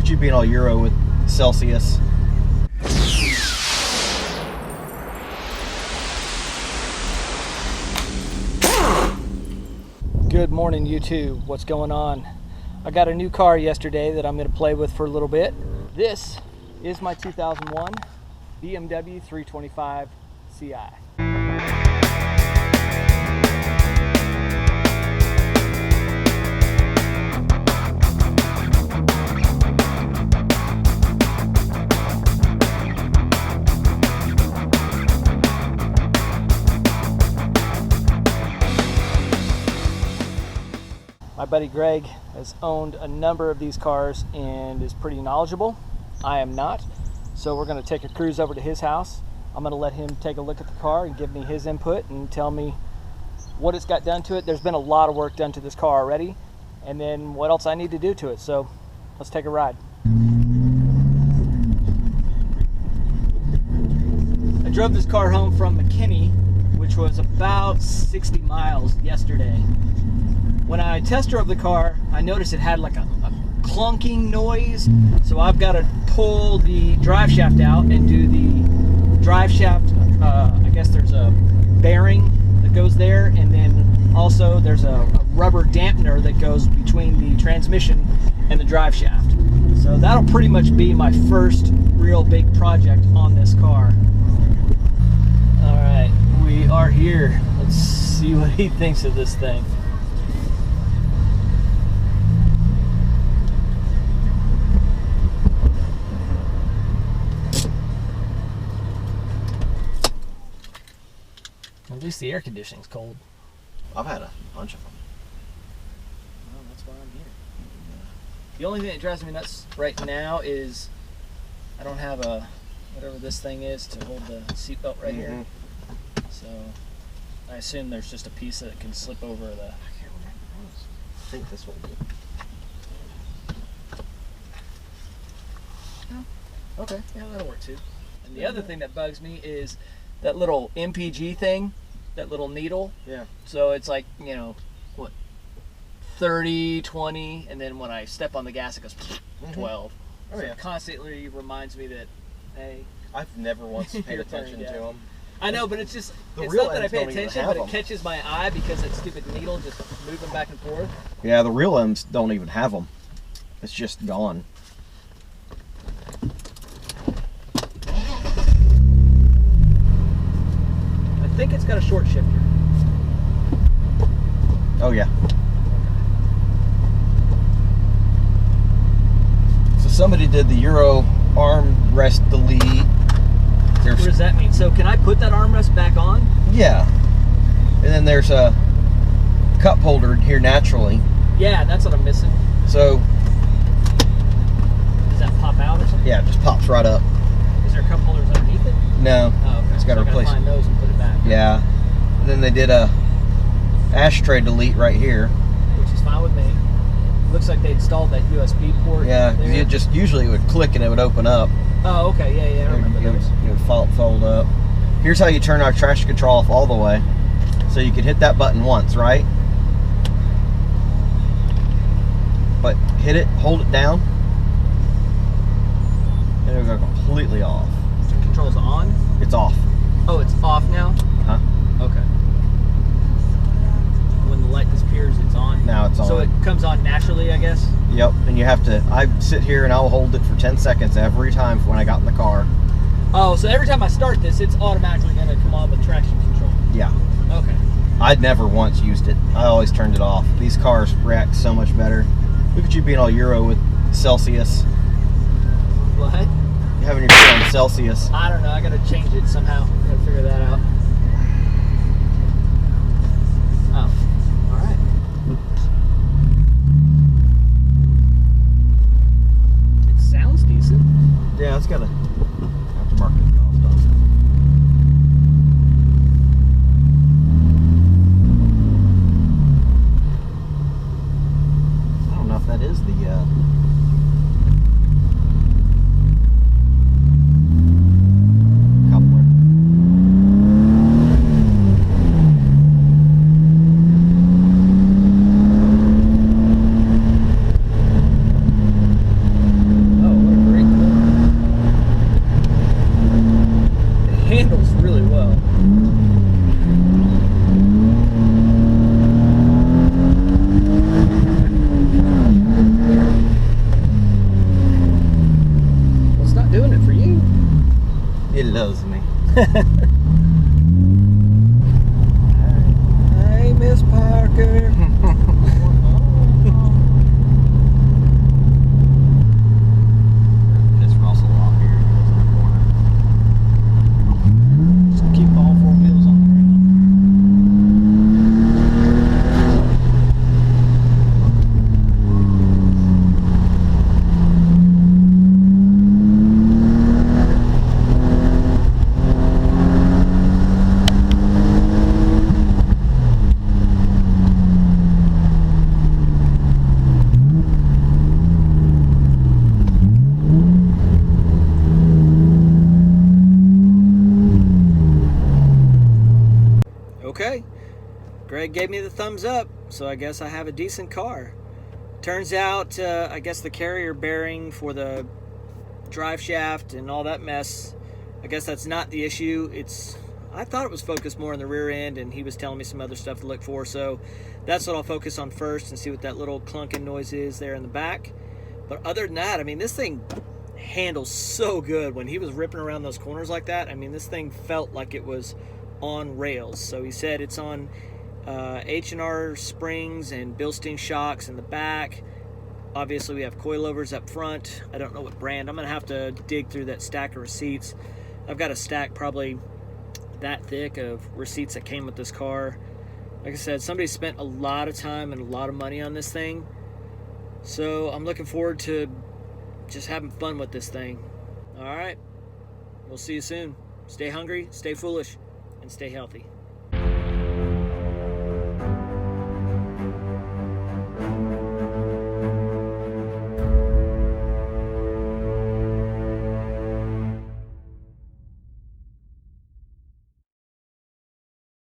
at you being all Euro with Celsius. Good morning, YouTube. What's going on? I got a new car yesterday that I'm going to play with for a little bit. This is my 2001 BMW 325 Ci. My buddy Greg has owned a number of these cars and is pretty knowledgeable. I am not. So we're going to take a cruise over to his house. I'm going to let him take a look at the car and give me his input and tell me what it's got done to it. There's been a lot of work done to this car already, and then what else I need to do to it. So let's take a ride. I drove this car home from McKinney, which was about 60 miles yesterday. When I test drove the car, I noticed it had like a clunking noise. So I've got to pull the drive shaft out and do the drive shaft. I guess there's a bearing that goes there, and then also there's a rubber dampener that goes between the transmission and the drive shaft. So that'll pretty much be my first real big project on this car. All right, we are here. Let's see what he thinks of this thing. At least the air conditioning's cold. I've had a bunch of them. Well, that's why I'm here. The only thing that drives me nuts right now is I don't have a, whatever this thing is to hold the seatbelt right here. So I assume there's just a piece that can slip over the... I can't remember what it was. I think this one did. Oh, okay, yeah, that'll work too. And the other thing that bugs me is that little MPG thing, that little needle. Yeah. So it's like, you know, what, 30, 20, and then when I step on the gas, it goes 12. Oh, So yeah. it constantly reminds me that, hey. I've never once paid You're attention turning to down. them. I know, but it's just, The it's real not that I ends pay don't even attention, have but it them. catches my eye because that stupid needle just moving back and forth. Yeah, the real M's don't even have them. It's just gone. I think it's got a short shifter. Oh yeah. So somebody did the Euro armrest delete. What does that mean? So can I put that armrest back on? Yeah. And then there's a cup holder here naturally. Yeah, that's what I'm missing. So Does that pop out or something? yeah, it just pops right up. Is there cup holders underneath it? No. Oh, okay. It's got to So I replace gotta find those and put it back. Yeah. And then they did a ashtray delete right here. Which is fine with me. Looks like they installed that USB port. Yeah, 'cause there. you just usually it would click and it would open up. Oh, okay. Yeah, I remember It would, those. it would fold up. Here's how you turn our traction control off all the way. So you can hit that button once, right? But hit it, hold it down, and it'll go completely off. So control's on. It's off. Oh, it's off now. Huh? Okay. When the light disappears, it's on. Now it's on. So it comes on naturally, I guess. Yep, and you have to, I sit here and I'll hold it for 10 seconds every time when I got in the car. Oh, so every time I start this, it's automatically going to come on with traction control. Yeah. Okay. I'd never once used it. I always turned it off. These cars react so much better. Look at you being all Euro with Celsius. What? You having your foot on Celsius. I don't know. I got to change it somehow. I got to figure that out. Oh. All right. It sounds decent. Yeah, it's got a aftermarket exhaust on it. I don't know if that is the coupler. Hey, Miss Parker. Piss Russell off here. He goes in the corner. Just keep all four wheels on the ground. Okay, Greg gave me the thumbs up, so I guess I have a decent car. Turns out, I guess the carrier bearing for the drive shaft and all that mess, I guess that's not the issue. I thought it was focused more on the rear end, and he was telling me some other stuff to look for, so that's what I'll focus on first and see what that little clunking noise is there in the back. But other than that, I mean, this thing handles so good. When he was ripping around those corners like that, I mean, this thing felt like it was on rails. So he said it's on H&R springs and Bilstein shocks in the back. Obviously we have coilovers up front. I don't know what brand. I'm gonna have to dig through that stack of receipts. I've got a stack probably that thick of receipts that came with this car. Like I said, somebody spent a lot of time and a lot of money on this thing, so I'm looking forward to just having fun with this thing. All right, we'll see you soon. Stay hungry, stay foolish, and stay healthy.